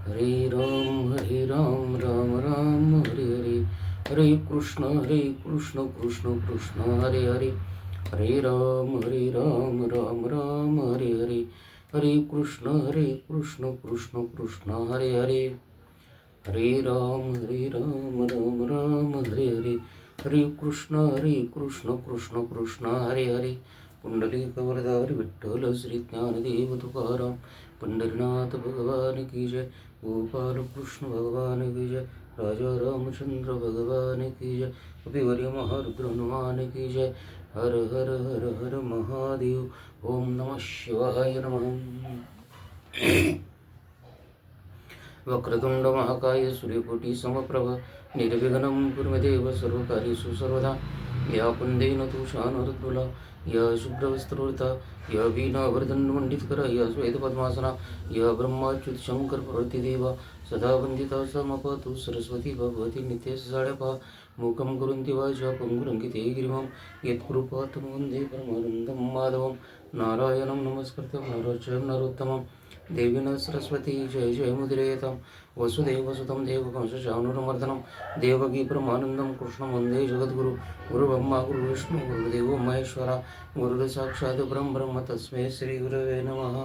हरे राम राम राम हरे हरे. हरे कृष्ण कृष्ण कृष्ण हरे हरे. हरे राम राम राम हरे हरे. हरे कृष्ण कृष्ण कृष्ण हरे हरे. हरे राम राम राम हरे हरे. हरे कृष्ण कृष्ण कृष्ण हरे हरे. पुंडलिक वरदारी विठ्ठल श्री ज्ञानदेव तुकाराम पंढरीनाथ भगवान की जय. गोपाल कृष्ण भगवान की जय. राजा रामचंद्र भगवान की जय. कपिवर्य महारुद्र हनुमान की जय. हर हर हर हर महादेव. ओम नमः शिवाय नमः. वक्रतुंड महाकाय सूर्यकोटी समप्रभ निर्विघ्नं कुरु मे देव सर्वकार्येषु सर्वदा. या कुंदेन तू शानरतुला या शुभ्रवस्त्रवृता या वीणावर्धनमण्डितकरा या श्वेतपद्मासना या ब्रह्माच्युत शंकर प्रतिदेवा सदा वंदिता समपतु सरस्वती भगवती नित्यसाडपा मूकं कुरुन्ति वाचा पंगुरंगिते गिरिमं यत्कृपातं वन्दे परमानन्दं माधवं. नारायणं नमस्कृत्य नरं नरोत्तमं देवीन सरस्वती जय जय मुदिरेतं. वसुदेवसुतं देवकंसचाणूरमर्दनं देवकी परमानन्दं कृष्णं वन्दे जगद्गुरु. गुरुब्रह्मा गुरुविष्णु गुरुदेवो महेश्वरा गुरुसाक्षात् परब्रह्म तस्मै श्रीगुरवे नमः.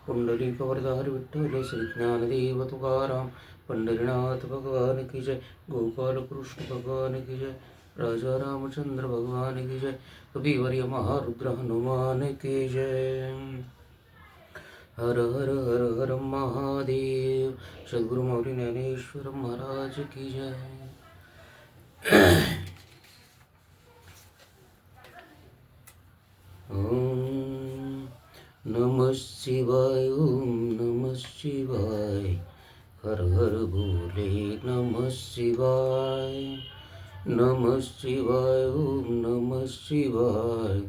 पुंडलिकवरदारी विठ्ठल श्री ज्ञानदेव तुकाराम पंढरीनाथ भगवान की जय. गोपाल कृष्ण भगवान की जय. राजा रामचंद्र भगवान की जय. कपिवर्य महारुद्र हनुमान की जय. हर हर हर हर महादेव. सद्गुरु मौली ज्ञानेश्वर महाराज की जय. ओम नमः शिवाय. ओम नमः शिवाय. हर हर भोले नमः शिवाय. नमः शिवाय. ओम नमः शिवाय.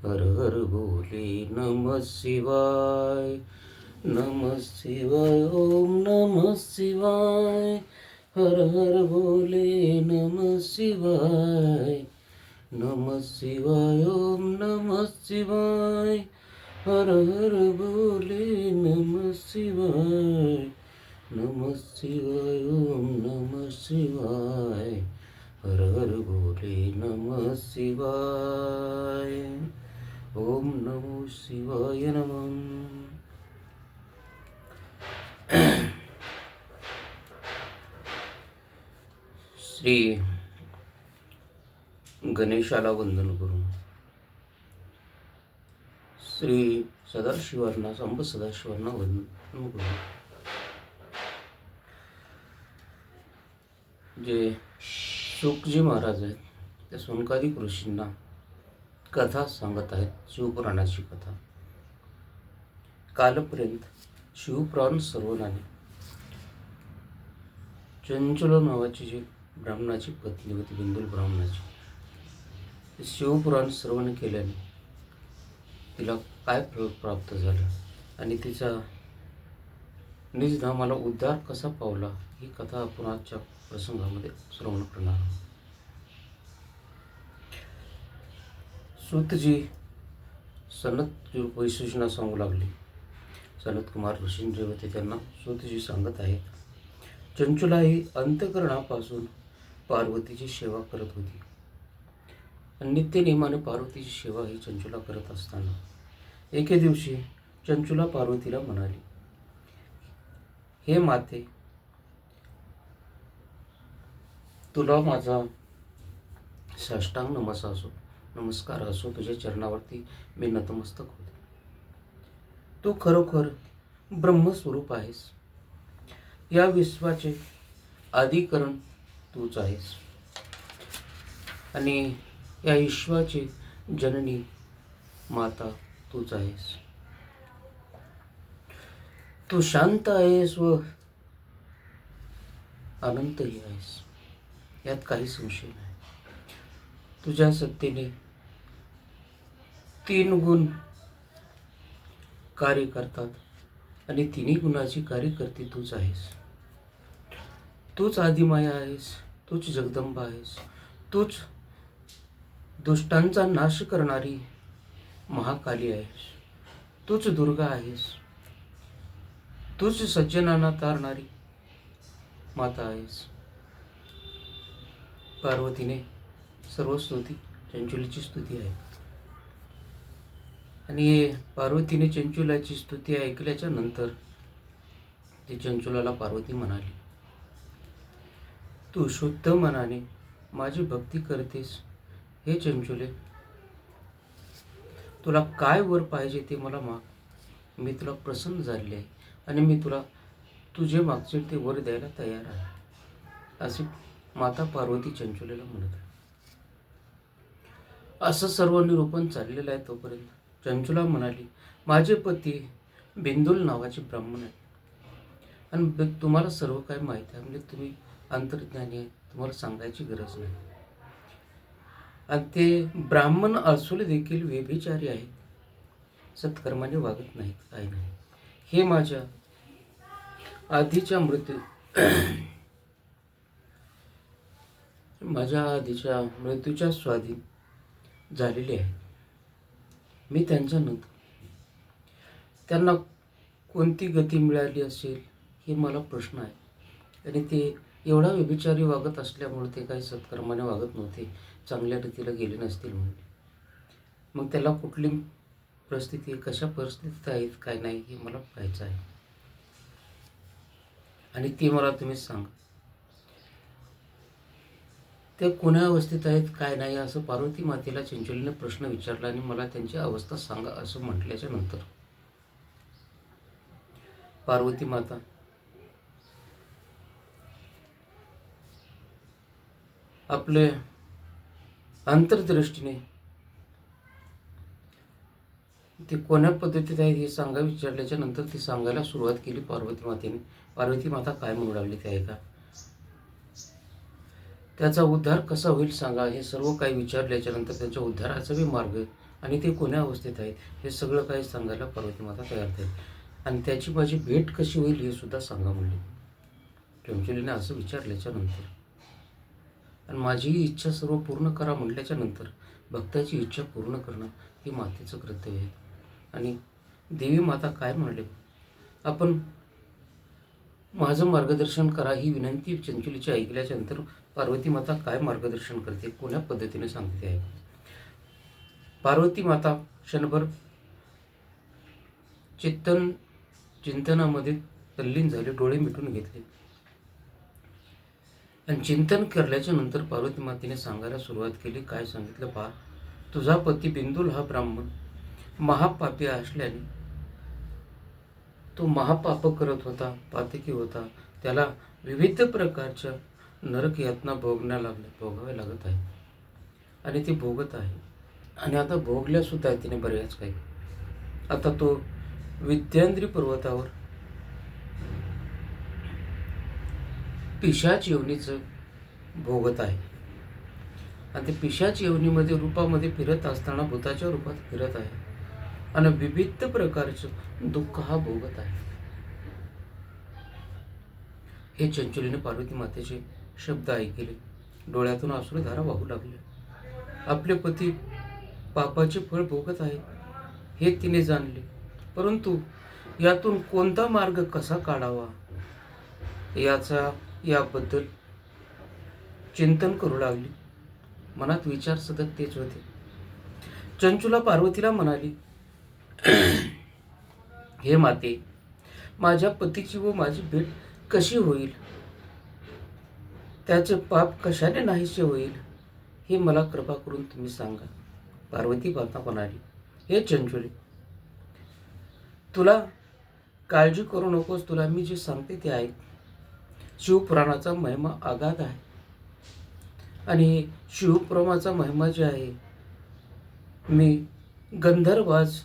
हर हर भोले नमः शिवाय. नमः शिवाय. ओम नमः शिवाय. हर हर भोले नमः शिवाय. नमः शिवाय. ओम नमः शिवाय. हर हर भोले नमः शिवाय. नमः शिवाय. ओम नमः शिवाय. हर हर भोले नमः शिवाय. ओम नमो शिवाय नमः. श्री गणेशाला वंदन करून श्री सदाशिवांना संब सदाशिवांना वंदन करून जे शुकजी महाराज आहेत त्या सोनकादिक ऋषींना कथा सांगत आहेत. शिवपुराणाची कथा. कालपर्यंत शिवपुराण सर्वनाने चंचल नावाची जी ब्राह्मणाची पत्नी होती बिंदुल ब्राह्मणाची, शिवपुराण श्रवण केल्याने तिला काय फळ प्राप्त झालं आणि तिचा निजधामाला उद्धार कसा पावला ही कथा आपण आजच्या प्रसंगामध्ये श्रवण करणार आहोत. सूतजी सनत वैशिष्णा सांगू लागले. सनत कुमार ऋषी जे होते त्यांना सूतजी सांगत आहेत, चंचुला ही अंतःकरणापासून पार्वतीची सेवा करत होती. नित्य नेमाने पार्वतीची सेवा ही चंचुला करत असताना एके दिवशी चंचुला पार्वतीला म्हणाली, हे माते, तुला माझा साष्टांग नमस्कार असो. तुझ्या चरणावरती मी नतमस्तक होते. तू खरोखर ब्रह्मस्वरूप आहेस. या विश्वाचे आदिकरण तूच आहेस आणि या विश्वाची जननी माता तूच आहेस. तू शांत आहेस व अनंतही आहेस, यात काही संशय नाही. तुझ्या सत्तेने 3 गुण कार्य करतात आणि 3 गुणाची कार्यकर्ती तूच आहेस. तूच आदिमाया आहेस, तूच जगदंबा आहेस, तूच दुष्टांचा नाश करणारी महाकाली आहेस, तूच दुर्गा आहेस. तूच सज्जनांना तारणारी माता आहेस. पार्वतीने सर्व स्तुती चंचुलीची स्तुती आहे. आणि पार्वतीने चंचुलाची स्तुती ऐकल्याच्या नंतर ती चंचुलाला पार्वती म्हणाली, तू शुद्ध मनाने माझी भक्ती करतेस. हे चंचुले, तुला काय वर पाहिजे ते मला माग. मी तुला प्रसन्न झालेले आहे आणि मी तुला तुझे मागचे ते वर द्यायला तयार आहे, असे माता पार्वती चंचुलेला म्हणत आहे. असं सर्व निरूपण चाललेलं आहे. तोपर्यंत चंचुला म्हणाली, माझे पती बिंदुल नावाचे ब्राह्मण आहेत आणि तुम्हाला सर्व काही माहीत आहे. म्हणजे तुम्ही अंतर्ज्ञानी आहे, तुम्हाला सांगायची गरज नाही. आणि ते ब्राह्मण असून देखील व्यभिचारी आहेत, सत्कर्माने वागत नाहीत, काही नाही. हे माझ्या आधीच्या मृत्यूच्या स्वाधीन झालेले आहे. मी त्यांच्यानंतर त्यांना कोणती गती मिळाली असेल हे मला प्रश्न आहे. आणि ते एवढा व्यभिचारी वागत असल्यामुळे ते काही सत्कर्माने वागत नव्हते, चांगल्या रीतीला गेले नसतील म्हणून. मग त्याला कुठली परिस्थिती, कशा परिस्थितीत आहेत काय नाही हे मला पाहायचं आहे आणि ते मला तुम्ही सांगा. ते कोण्या अवस्थेत आहेत काय नाही असं पार्वती मातेला चंचुलीने प्रश्न विचारला आणि मला त्यांची अवस्था सांगा असं म्हटल्याच्या नंतर पार्वती माता आपले अंतर्दृष्टीने ते कोण्या पद्धतीत आहेत हे सांगा विचारल्याच्या नंतर ती सांगायला सुरुवात केली पार्वती मातेने. पार्वती माता काय म्हणू लागली ते ऐका. त्याचा उद्धार कसा होईल सांगा, हे सर्व काही विचारल्याच्या नंतर त्यांच्या उद्धाराचा बी मार्ग आणि ते कोण्या अवस्थेत आहेत हे सगळं काही सांगायला पार्वती माता तयार झाली. आणि त्याची माझी भेट कशी होईल हे सुद्धा सांगा म्हणले. चंचुलीने असं विचारल्याच्या नंतर आणि माझी इच्छा सर्व पूर्ण करा म्हटल्याच्या नंतर भक्ताची इच्छा पूर्ण करणं हे मातेचं कर्तव्य आहे. आणि देवी माता काय म्हणाले, आपण माझं मार्गदर्शन करा ही विनंती चंचुलीची ऐकल्याच्या नंतर पार्वती माता काय मार्गदर्शन करते, कोण्या पद्धतीने सांगते आहे. पार्वती माता क्षणभर चिंतनामध्ये तल्लीन झाले, डोळे मिटून घेतले आणि चिंतन करल्याच्या नंतर पार्वती मातेने सांगायला सुरुवात केली. काय सांगितलं पहा, तुझा पती बिंदुल हा ब्राह्मण महापापी असल्याने तो महापाप करत होता, पातकी होता. त्याला विविध प्रकारच्या नरक यातना भोगाव्या लागत आहे आणि ते भोगत आहे. आणि आता भोगल्या सुद्धा तिने बऱ्याच काही. आता तो विद्याद्री पर्वतावर पिशाच योनीचं भोगत आहे आणि ते पिशाच योनीमध्ये रूपामध्ये फिरत असताना भूताच्या रूपात फिरत आहे आणि विविध प्रकारचं दुःख हा भोगत आहे. हे चंचुलीने पार्वती मातेचे शब्द ऐकले. डोळ्यातून अश्रुधारा वाहू लागले. आपले पती पापाचे फळ भोगत आहे हे तिने जाणले, परंतु यातून कोणता मार्ग कसा काढावा याबद्दल चिंतन करू लागली. मनात विचार सतत तेच होते. चंचुला पार्वतीला म्हणाली, हे माते, माझ्या पतीची व माझी भेट कशी होईल, त्याचे पाप कशाने नाहीसे होईल हे मला कृपा करून तुम्ही सांगा. पार्वती माता म्हणाली, हे चंचुले, तुला काळजी करू नकोस. तुला मी जे सांगते ते ऐक. शिवपुराणाचा महिमा अगाध आहे आणि शिवपुराणाचा महिमा जे आहे, मी गंधर्वराज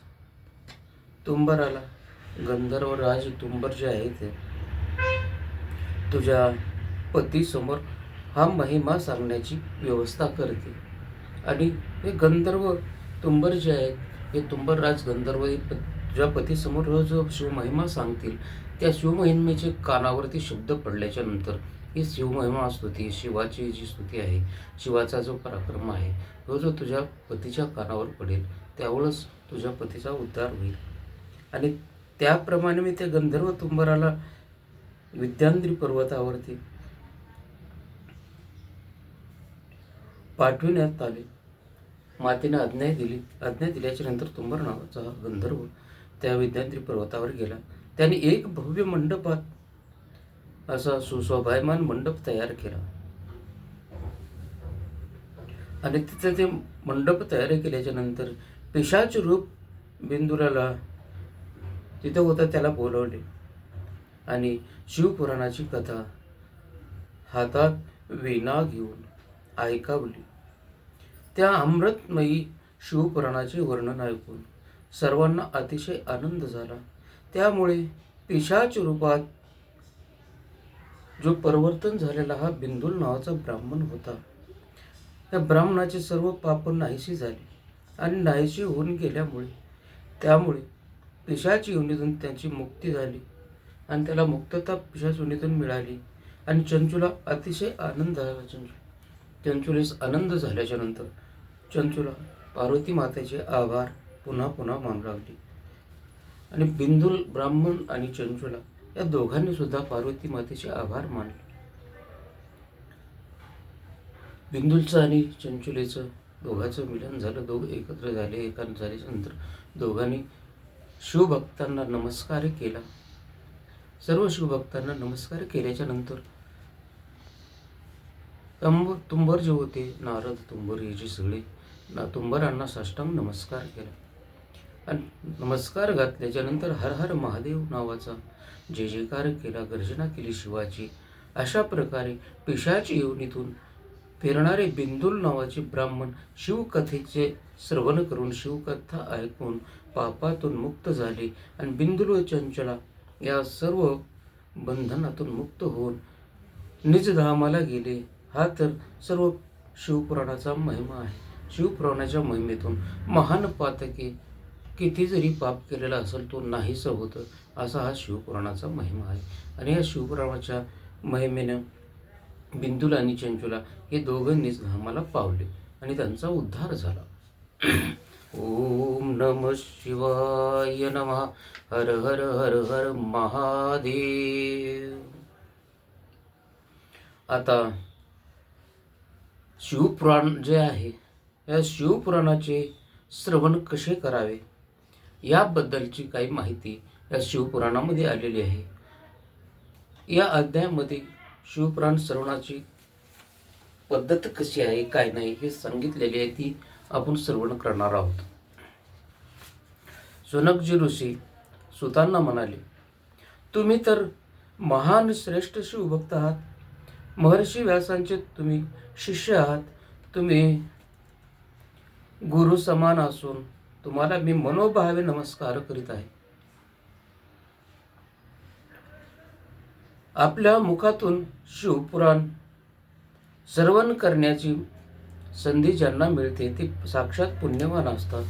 तुंबर जे आहे ते तुझ्या पतीसमोर हा महिमा सांगण्याची व्यवस्था करते. आणि हे गंधर्व तुंबर जे आहेत, हे तुंबरराज गंधर्व हे तुझ्या पतीसमोर रोज शिवमहिमा सांगतील. त्या शिवमहिमेचे कानावरती शब्द पडल्याच्या नंतर ही शिवमहिमा स्तुती, शिवाची जी स्तुती आहे, शिवाचा जो पराक्रम आहे, तो जो तुझ्या पतीच्या कानावर पडेल त्यावेळेस तुझ्या पतीचा उद्धार होईल. आणि त्याप्रमाणे मी त्या गंधर्व तुंबराला विद्यांद्री पर्वतावरती पाठविण्यात आले. मातेने आज्ञा दिल्याच्या नंतर तुंबर नावाचा हा गंधर्व त्या विद्यांद्री पर्वतावर गेला. त्याने एक भव्य मंडपात असा सुशोभायमान मंडप तयार केला आणि तिथे ते मंडप तयार केल्याच्या नंतर पिशाच रूप बिंदुराला तिथे होता त्याला बोलवले आणि शिवपुराणाची कथा हातात वीणा घेऊन ऐकावली. त्या अमृतमयी शिवपुराणाचे वर्णन ऐकून सर्वांना अतिशय आनंद झाला. त्यामुळे पिशाच रूपात जो परिवर्तन झालेला हा बिंदुल नावाचा ब्राह्मण होता, त्या ब्राह्मणाचे सर्व पाप नाहीशी झाले आणि नाहीशी होऊन गेल्यामुळे त्यामुळे पिशाच योनीतून त्याची मुक्ती झाली आणि त्याला मुक्तता पिशाच योनीतून मिळाली. आणि चंचूला अतिशय आनंद झाला. चंचुलीस आनंद झाल्याच्या नंतर चंचूला पार्वती मातेचे आभार पुन्हा पुन्हा मानू लागली. आणि बिंदुल ब्राह्मण आणि चंचूला या दोघांनी सुद्धा पार्वती मातेचे आभार मानले. बिंदुलचं आणि चंचुलीचं दोघांचं मिलन झालं. दोघं एकत्र झाले. एकांत झाल्याच्या नंतर दोघांनी शिवभक्तांना नमस्कार केला. सर्व शिवभक्तांना नमस्कार केल्याच्या नंतर तुंबर जे होते, नारद तुंबर हे जे सगळे तुंबरांना साष्टांग नमस्कार केला आणि नमस्कार घातल्याच्या नंतर हर हर महादेव नावाचा जय जयकार केला, गर्जना केली शिवाची. अशा प्रकारे पिशाची योनीतून फिरणारे बिंदुल नावाचे ब्राह्मण शिवकथेचे श्रवण करून शिवकथा ऐकून पापातून मुक्त झाले आणि बिंदुल व चंचला या सर्व बंधनातून मुक्त होऊन निजधामाला गेले. हा तर सर्व शिवपुराणाचा महिमा आहे. शिवपुराणाच्या महिमेतून महान पातके किती जरी पाप केलेला असेल तो नाहीसा होतं, असा हा शिवपुराणाचा महिमा आहे. आणि या शिवपुराणाच्या महिमेनं बिंदुल आणि चंचुला हे दोघांनीच धामाला पावले आणि त्यांचा उद्धार झाला. ओम नमः शिवाय नमः. हर हर हर हर महादेव. आता शिवपुराण जे आहे, या शिवपुराणाचे श्रवण कसे करावे याबद्दलची काही माहिती या शिवपुराणामध्ये आलेली आहे. या अध्यायामध्ये शिवपुराण श्रवणाची पद्धत कशी आहे, काय नाही हे सांगितलेली आहे, ती आपण श्रवण करणार आहोत. शौनकजी ऋषी सुतांना म्हणाले, तुम्ही तर महान श्रेष्ठ शिवभक्त आहात. महर्षी व्यासांचे तुम्ही शिष्य आहात. तुम्ही गुरु समान असून तुम्हाला मी मनोभावे नमस्कार करीत आहे. आपल्या मुखातून शिवपुराण श्रवण करण्याची संधी ज्यांना मिळते ते साक्षात पुण्यवान असतात.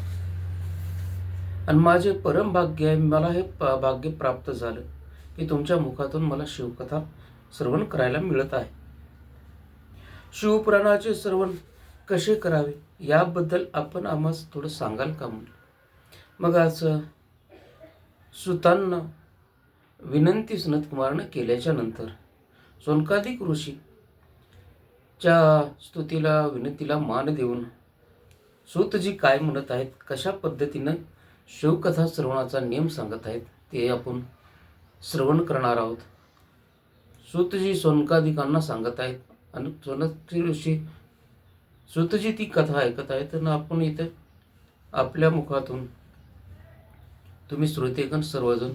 आणि माझे परम भाग्य आहे, मला हे भाग्य प्राप्त झालं की तुमच्या मुखातून मला शिवकथा श्रवण करायला मिळत आहे. शिवपुराणाचे श्रवण कसे करावे याबद्दल आपण आम्हाला थोडं सांगाल का? मग असं सुतांना विनंती सनतकुमारनं केल्याच्या नंतर शौनकादिक ऋषी च्या स्तुतीला विनंतीला मान देऊन सूतजी काय म्हणत आहेत, कशा पद्धतीनं शिवकथा श्रवणाचा नियम सांगत आहेत ते आपण श्रवण करणार आहोत. सूतजी शौनकादिकांना सांगत आहेत आणि शौनक ऋषी सूतजी ती कथा ऐकत आहेत आणि आपण इथं आपल्या मुखातून तुम्ही श्रोतेगण सर्वजण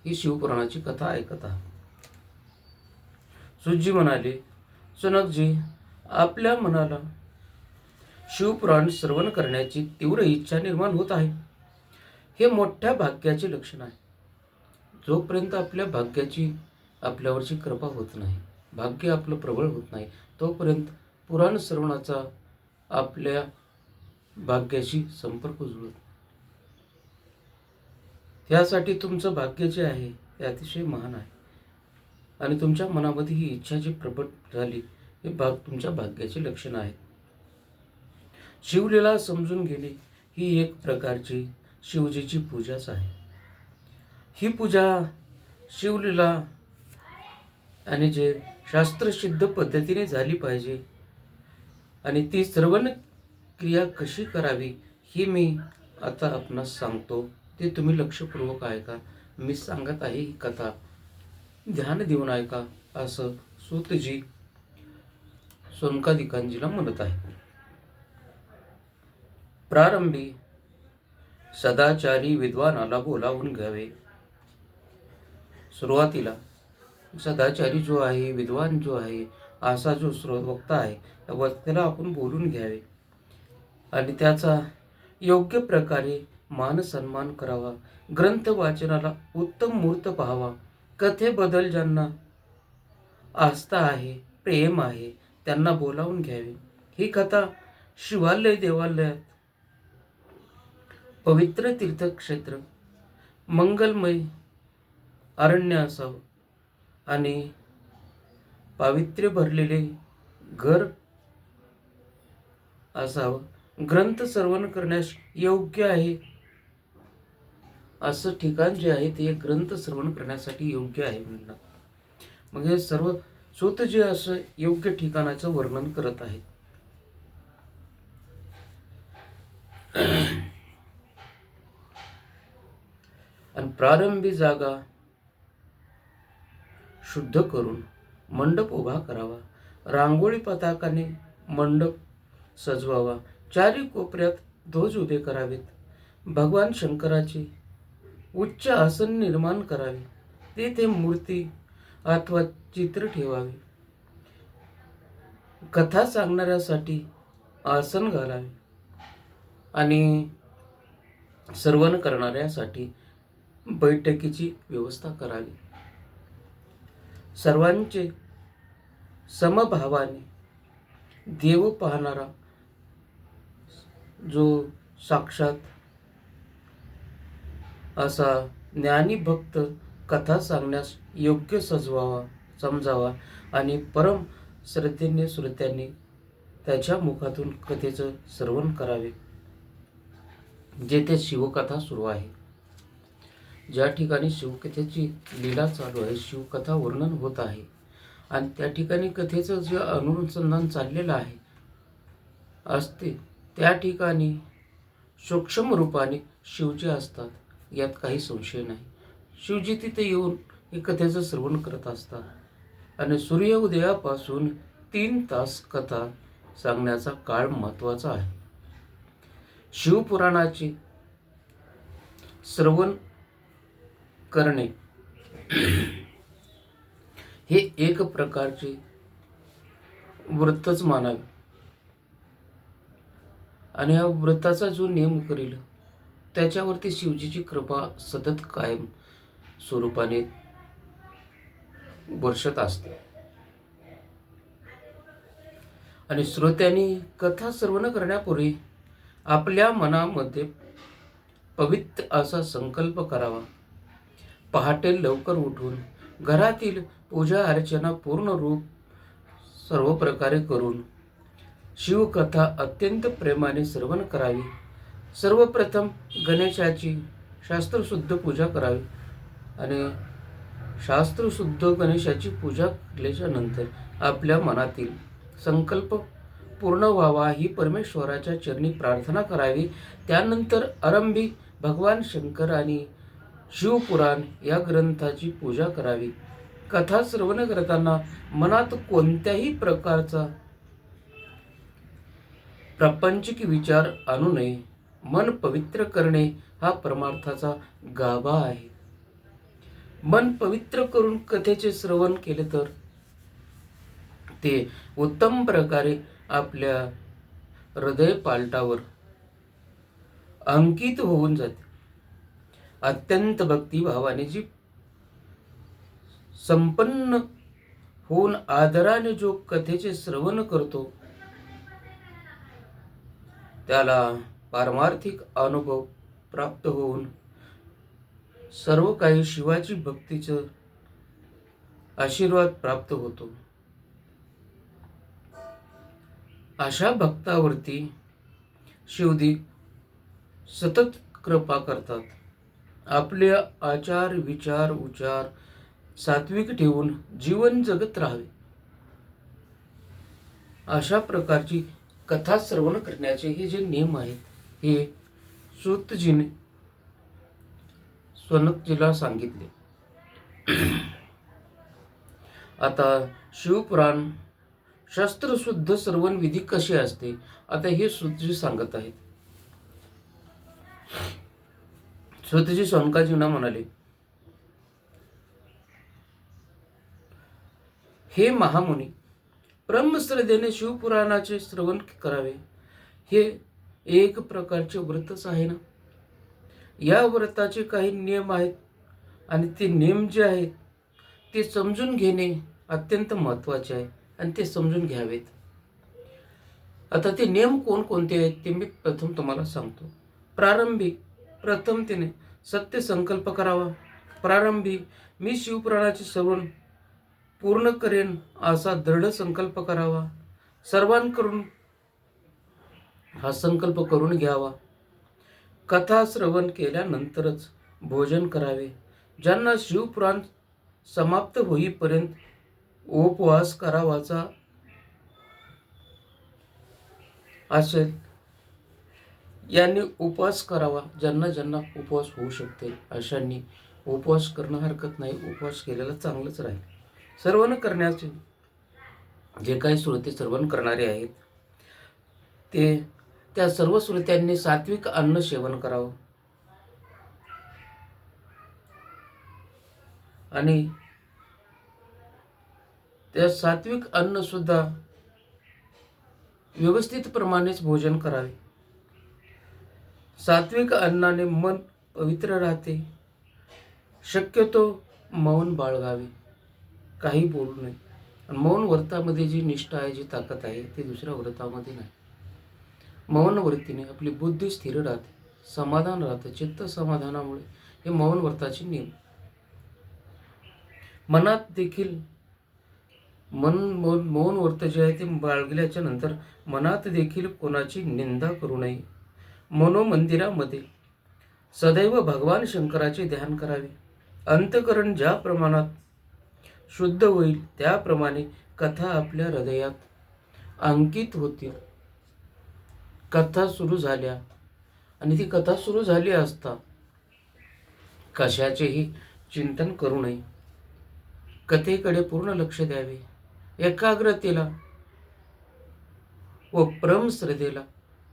ही शिवपुराणाची कथा ऐकत आहात. सूतजी म्हणाले, शौनकजी, आपल्या मनाला शिवपुराण श्रवण करण्याची तीव्र इच्छा निर्माण होत आहे. हे मोठ्या भाग्याचे लक्षण आहे. जोपर्यंत आपल्या भाग्याची आपल्यावरची कृपा होत नाही, भाग्य आपलं प्रबळ होत नाही, तोपर्यंत पुराण श्रवणाचा आपल्या भाग्याशी संपर्क जुळत. त्यासाठी तुमचं भाग्य जे आहे ते अतिशय महान आहे आणि तुमच्या मनामध्ये ही इच्छा जी प्रकट झाली हे तुमच्या भाग्याचे लक्षण आहे. शिवलीला समजून घेणे ही एक प्रकारची शिवजीची पूजाच आहे. ही पूजा शिवलीला आणि जे शास्त्रसिद्ध पद्धतीने झाली पाहिजे आणि ती श्रवण क्रिया कशी करावी ही मी आता आपणास सांगतो. ते तुम्ही लक्षपूर्वक ऐका. मी सांगत आहे ही कथा ध्यान देऊन ऐका, असं सूतजी सोनकादिकांजीला म्हणत आहे. प्रारंभी सदाचारी विद्वानाला बोलावून घ्यावे. सुरुवातीला सदाचारी जो आहे, विद्वान जो आहे, असा जो वक्ता आहे, त्या वक्त्याला आपण बोलून घ्यावे आणि त्याचा योग्य प्रकारे मान सन्मान करावा. ग्रंथ वाचनाला उत्तम मुहूर्त पाहावा. कथेबद्दल ज्यांना आस्था आहे, प्रेम आहे, त्यांना बोलावून घ्यावे. ही कथा शिवालय देवालयात, पवित्र तीर्थक्षेत्र, मंगलमय अरण्य असावं आणि पावित्र्य भरलेले घर असावं. ग्रंथ श्रवण करण्यास योग्य आहे असं ठिकाण जे आहे ते ग्रंथ श्रवण करण्यासाठी योग्य आहे म्हणलं. मग हे सर्व सूत जे असं योग्य ठिकाणाचं वर्णन करत आहे. आणि प्रारंभी जागा शुद्ध करून मंडप उभा करावा. रांगोळी पताकाने मंडप सजवावा. चारी कोपऱ्यात ध्वज उभे करावेत. भगवान शंकराचे उच्च आसन निर्माण करावे. तेथे मूर्ती अथवा चित्र ठेवावे. कथा सांगणाऱ्यासाठी आसन घालावे आणि श्रवण करणाऱ्यासाठी बैठकीची व्यवस्था करावी. सर्वांचे समभावाने देव पाहणारा जो साक्षात असा ज्ञानी भक्त कथा सांगण्यास योग्य समजावा आणि परम श्रद्धेने श्रोत्यांनी त्याच्या मुखातून कथेचं श्रवण करावे. जेथे शिवकथा सुरू आहे, ज्या ठिकाणी शिवकथेची लीला चालू आहे, शिवकथा वर्णन होत आहे आणि त्या ठिकाणी कथेचं जे अनुसंधान चाललेलं आहे असते, त्या ठिकाणी सूक्ष्म रूपाने शिवजी असतात, यात काही संशय नाही. शिवजी तिथे येऊन हे कथेचं श्रवण करत असतात आणि सूर्य उदयापासून 3 तास कथा सांगण्याचा काळ महत्त्वाचा आहे. शिवपुराणाचे श्रवण करणे हे एक प्रकारचे व्रतच मानावे आणि या व्रताचा जो नियम करील त्याच्यावरती शिवजीची कृपा सतत कायम स्वरूपाने वर्षत असते. आणि श्रोत्यांनी कथा श्रवण करण्यापूर्वी आपल्या मनामध्ये पवित्र असा संकल्प करावा. पहाटे लवकर उठून घरातील पूजा अर्चना पूर्ण रूप सर्व प्रकारे करून शिवकथा अत्यंत प्रेमाने श्रवण करावी. सर्वप्रथम गणेशाची शास्त्रशुद्ध पूजा करावी आणि शास्त्रशुद्ध गणेशाची पूजा केल्याच्या नंतर आपल्या मनातील संकल्प पूर्ण व्हावा ही परमेश्वराच्या चरणी प्रार्थना करावी. त्यानंतर आरंभी भगवान शंकर आणि शिवपुराण या ग्रंथाची पूजा करावी. कथा श्रवण करताना मनात कोणत्याही प्रकारचा प्रापंचिक विचार आणू नये. मन पवित्र करणे हा परमार्थाचा गाभा आहे. मन पवित्र करून कथेचे श्रवण केले तर ते उत्तम प्रकारे आपल्या हृदय पालटावर अंकित होऊन जाते. अत्यंत भक्तिभावाने जी संपन्न होऊन आदराने जो कथेचे श्रवण करतो त्याला पारमार्थिक अनुभव प्राप्त होऊन सर्व काही शिवाची भक्तीचं आशीर्वाद प्राप्त होतो. अशा भक्तावरती शिवजी सतत कृपा करतात आपले आचार विचार उच्चार सात्विक ठेवून जीवन जगत राहावे. अशा प्रकारची कथा श्रवण करण्याचे हे जे नियम आहेत हे सूतजीने सनकजीला सांगितले. आता शिवपुराण शस्त्रशुद्ध श्रवण विधी कशी असते आता हे सूतजी सांगत आहेत. सूतजी सनकाजींना म्हणाले, हे महामुनी, ब्रह्मश्रद्धेने शिवपुराणाचे श्रवण करावे. हे एक प्रकारचे व्रतच आहे ना. या व्रताचे काही नियम आहेत आणि ते नियम जे आहेत ते समजून घेणे अत्यंत महत्त्वाचे आहे आणि ते समजून घ्यावेत. आता ते नियम कोणकोणते आहेत ते मी प्रथम तुम्हाला सांगतो. प्रारंभी प्रथमतेने सत्य संकल्प करावा. प्रारंभी मी शिवपुराणाचे श्रवण पूर्ण करेन असा दृढ संकल्प करावा. सर्वांकडून हा संकल्प करून घ्यावा. कथा श्रवण केल्यानंतरच भोजन करावे. ज्यांना शिवपुराण समाप्त होईपर्यंत उपवास करावाचा असेल यांनी उपवास करावा. ज्यांना ज्यांना उपवास होऊ शकते अशांनी उपवास करणं हरकत नाही. उपवास केलेला चांगलंच राहील. श्रवण करण्याचे जे काही श्रोते श्रवण करणारे आहेत ते त्या सर्व श्रोत्यांनी सात्विक अन्न सेवन करावं आणि त्या सात्विक अन्न सुद्धा व्यवस्थित प्रमाणेच भोजन करावे. सात्विक अन्नाने मन पवित्र राहते. शक्यतो मौन बाळगावे, काही बोलू नये. मौन व्रतामध्ये जी निष्ठा आहे, जी ताकद आहे ती दुसऱ्या व्रतामध्ये नाही. मौन व्रतीने आपली बुद्धी स्थिर राहते, समाधान राहते. चित्त समाधानामुळे हे मौन व्रताचे नियम. मनात देखील मौन व्रत जे आहे ते बाळगल्याच्या नंतर मनात देखील कोणाची निंदा करू नये. मनोमंदिरामध्ये सदैव भगवान शंकराचे ध्यान करावे. अंतःकरण ज्या प्रमाणात शुद्ध होईल त्याप्रमाणे कथा आपल्या हृदयात अंकित होतील. कथा सुरू झाल्या आणि ती कथा सुरू झाली असता कशाचेही चिंतन करू नये. कथेकडे पूर्ण लक्ष द्यावे. एकाग्रतेला व परमश्रद्धेला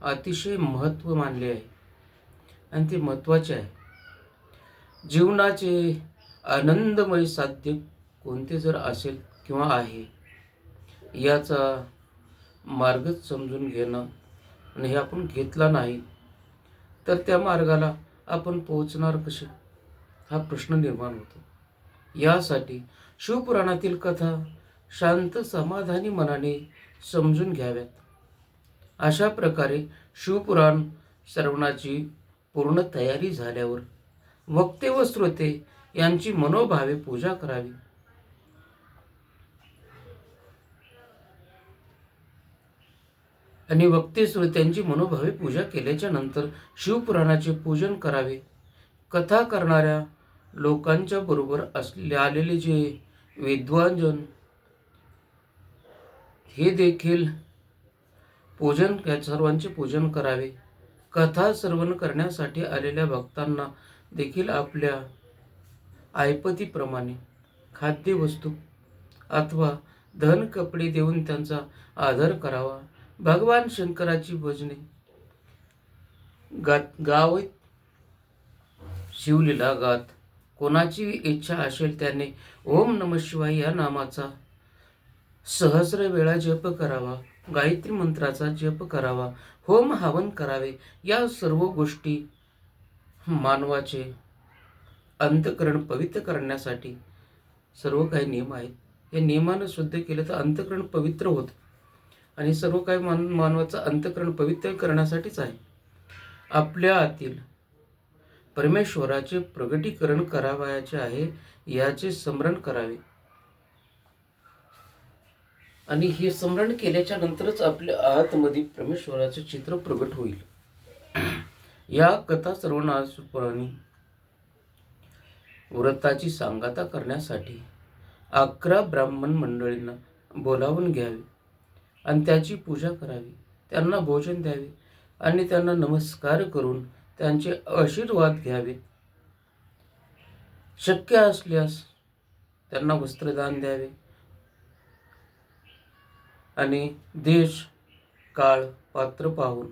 अतिशय महत्त्व मानले आहे आणि ते महत्त्वाचे आहे. जीवनाचे आनंदमय साध्य कोणते जर असेल किंवा आहे याचा मार्गच समजून घेणं आणि हे आपण घेतला नाही तर त्या मार्गाला आपण पोहोचणार कसे हा प्रश्न निर्माण होतो. यासाठी शिवपुराणातील कथा शांत समाधानी मनाने समजून घ्याव्यात. अशा प्रकारे शिवपुराण श्रवणाची पूर्ण तयारी झाल्यावर वक्ते व श्रोते यांची मनोभावे पूजा करावी. आणि वक्ते श्रोत्यांची मनोभावे पूजा केल्याच्या नंतर शिवपुराणाचे पूजन करावे. कथा करणाऱ्या लोकांच्या बरोबर आलेले जे विद्वानजन हे देखील सर्वांचे पूजन करावे. कथा श्रवण करण्यासाठी आलेल्या भक्तांना देखील आपल्या ऐपतीप्रमाणे खाद्यवस्तू अथवा धन कपडे देऊन त्यांचा आदर करावा. भगवान शंकराची भजने गावीत शिवलीला गात कोणाची इच्छा असेल त्याने ओम नमः शिवाय या नामाचा सहस्र वेळा जप करावा. गायत्री मंत्राचा जप करावा. होम हवन करावे. या सर्व गोष्टी मानवाचे अंतःकरण पवित्र करण्यासाठी सर्व काही नियम आहेत. या नियमानं शुद्ध केलं तर अंतःकरण पवित्र होतं आणि सर्व काही मानवाचं अंतःकरण पवित्र करण्यासाठीच आहे. आपल्या आतील परमेश्वराचे प्रगटीकरण करावयाचे आहे याचे स्मरण करावे आणि हे स्मरण केल्याच्या नंतरच आपल्या आतमध्ये परमेश्वराचे चित्र प्रगट होईल. या कथा श्रवणाप्रमाणे व्रताची सांगता करण्यासाठी 11 ब्राह्मण मंडळींना बोलावून घ्यावे आणि त्याची पूजा करावी, त्यांना भोजन द्यावे आणि त्यांना नमस्कार करून त्यांचे आशीर्वाद घ्यावे. शक्य असल्यास त्यांना वस्त्रदान द्यावे आणि देश, काळ, पात्र पाहून,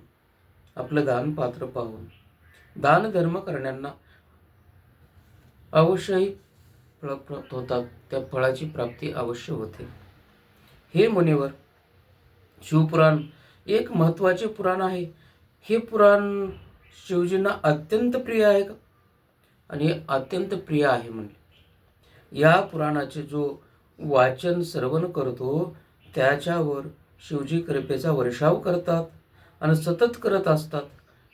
आपलं दान पात्र पाहून दान धर्म करण्याला अवश्यही फळ प्राप्त होतात. त्या फळाची प्राप्ती अवश्य होते. हे मुनिवर, शिवपुराण एक महत्त्वाचे पुराण आहे. हे पुराण शिवजींना अत्यंत प्रिय आहे का? आणि हे अत्यंत प्रिय आहे म्हणजे या पुराणाचे जो वाचन श्रवण करतो त्याच्यावर शिवजी कृपेचा वर्षाव करतात आणि सतत करत असतात.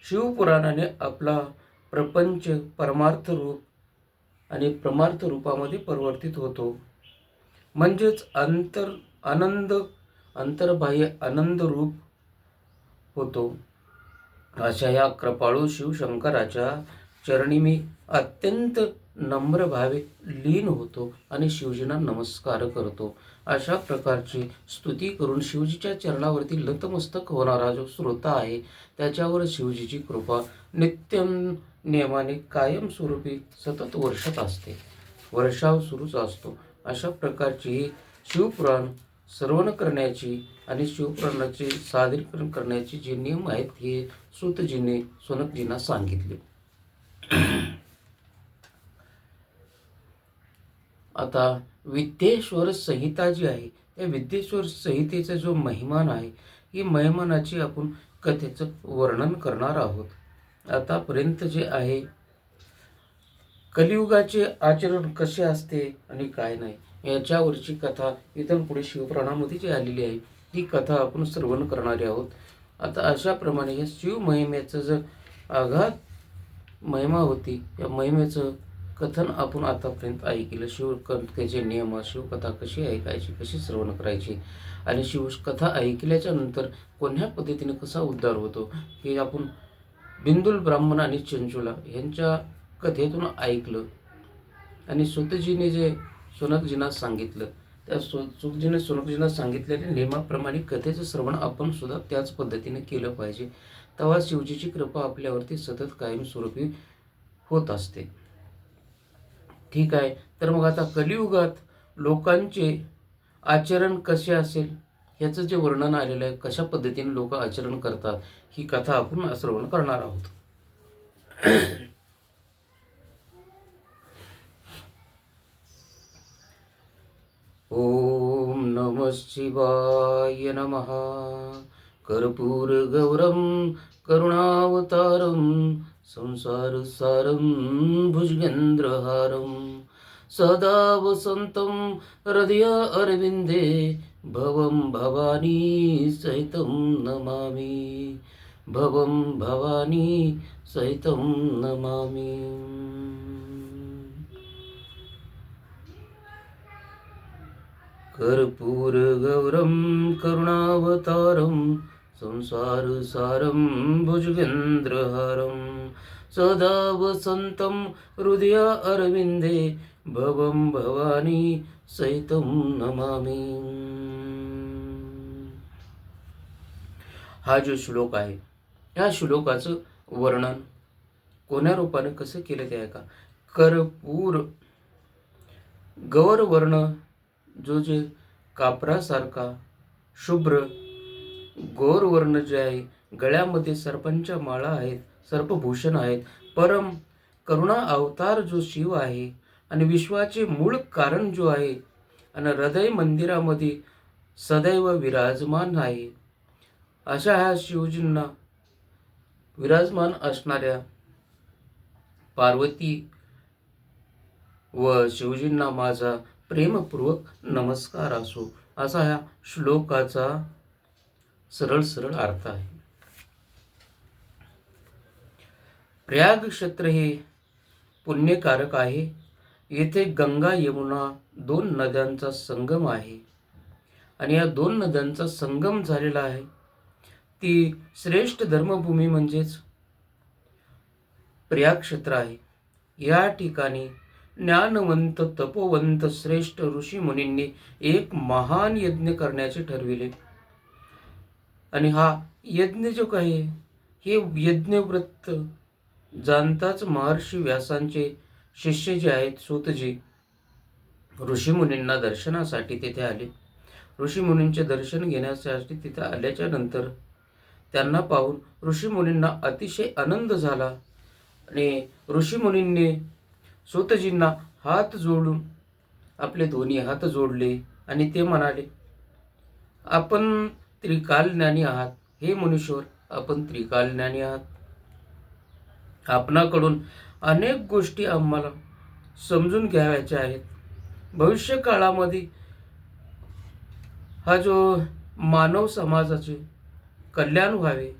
शिवपुराणाने आपला प्रपंच परमार्थ रूप आणि परमार्थ रूपामध्ये परिवर्तित होतो. म्हणजेच अंतर्बाह्य आनंद रूप होतो. अशा या कृपाळू शिवशंकराच्या चरणी मी अत्यंत नम्र भावे लीन होतो आणि शिवजींना नमस्कार करतो. अशा प्रकारची स्तुती करून शिवजीच्या चरणावरती नतमस्तक होणारा जो श्रोता आहे त्याच्यावर शिवजीची कृपा नित्यम नियमाने कायमस्वरूपी सतत वर्षत असते. वर्षाव सुरूच असतो. अशा प्रकारची शिवपुराण श्रवण करण्याची आणि शिवपुराणाचे सादरीकरण करण्याचे जे नियम आहेत हे सूतजीने सोनकजींना सांगितले. आता विद्येश्वर संहिता जी आहे त्या विद्येश्वर संहितेचा जो महिमान आहे ही महिमानाची आपण कथेचं वर्णन करणार आहोत. आतापर्यंत जे आहे कलियुगाचे आचरण कसे असते आणि काय नाही याच्यावरची कथा इथून पुढे शिवपुराणामध्ये जी आलेली आहे ही कथा आपण श्रवण करणारे आहोत. आता अशाप्रमाणे या शिव महिमेचं जर आघात महिमा होती या महिमेचं कथन आपण आतापर्यंत ऐकलं. शिवकथेचे नियम, शिवकथा कशी ऐकायची, कशी श्रवण करायची आणि शिवकथा ऐकल्याच्या नंतर कोण्या पद्धतीने कसा उद्धार होतो हे आपण बिंदुल ब्राह्मण आणि चंचुला यांच्या कथेतून ऐकलं. आणि सुतजीने जे सोनकजींना सांगितलं त्या सुतजीने सोनकजींना सांगितलेल्या नियमाप्रमाणे कथेचं श्रवण आपण सुद्धा त्याच पद्धतीने केलं पाहिजे. तेव्हा शिवजीची कृपा आपल्यावरती सतत कायमस्वरूपी होत असते. ठीक आहे. तर मग आता कलियुगात लोकांचे आचरण कसे असेल ह्याचं जे वर्णन आलेलं आहे, कशा पद्धतीने लोक आचरण करतात ही कथा आपण श्रवण करणार आहोत. ओम नमः शिवाय नमः. कर्पूर गौरम करुणावतारम संसार सारम भुजगेंद्रहारम सदा वसंतं हृदय अरविंदे भवं भवानी सहितं नमामि. भवं भवानी सहितं नमामि. कर्पूर गौरम करुणावतारम संसार सारम भुजगेंद्रहारम सदा वसंतं हृदय अरविंदे भवं भवानी सहितं नमामि. हा जो श्लोक आहे या श्लोकाचं वर्णन कोण्या रूपाने कसं केलं ते आहे का. कर्पूर गौरवर्ण जो जे कापरासारखा शुभ्र गौरवर्ण जे आहे, गळ्यामध्ये सर्पांच्या माळा आहेत, सर्पभूषण आहेत, परम करुणा अवतार जो शिव आहे आणि विश्वाचे मूळ कारण जो आहे आणि हृदय मंदिरामध्ये सदैव विराजमान आहे. अशा ह्या शिवजींना विराजमान असणाऱ्या पार्वती व शिवजींना माझा प्रेमपूर्वक नमस्कार असो, असा ह्या श्लोकाचा सरळ सरळ अर्थ आहे. प्रयाग क्षेत्र हे पुण्यकारक आहे. येथे गंगा यमुना दोन नद्यांचा संगम आहे आणि या दोन नद्यांचा संगम झालेला आहे. ती श्रेष्ठ धर्मभूमी म्हणजेच प्रयाग क्षेत्र आहे. या ठिकाणी ज्ञानवंत तपोवंत श्रेष्ठ ऋषी मुनींनी एक महान यज्ञ करण्याचे ठरविले. आणि हा यज्ञ जो काही हे यज्ञव्रत जाणताच महर्षी व्यासांचे शिष्य जे आहेत सूतजी ऋषीमुनींना दर्शनासाठी तिथे आले. ऋषीमुनींचे दर्शन घेण्यासाठी तिथे आल्याच्या नंतर त्यांना पाहून ऋषीमुनींना अतिशय आनंद झाला आणि ऋषीमुनींनी सूतजींना हात जोडून आपले दोन्ही हात जोडले आणि ते म्हणाले, आपण त्रिकालज्ञानी आहात. हे मुनीश्वर, आपण त्रिकालज्ञानी आहात. आपणाकडून अनेक गोष्टी आम्हाला समजून घ्यावयाच्या आहेत. भविष्य काळामध्ये हा जो मानव समाजाचे कल्याण व्हावे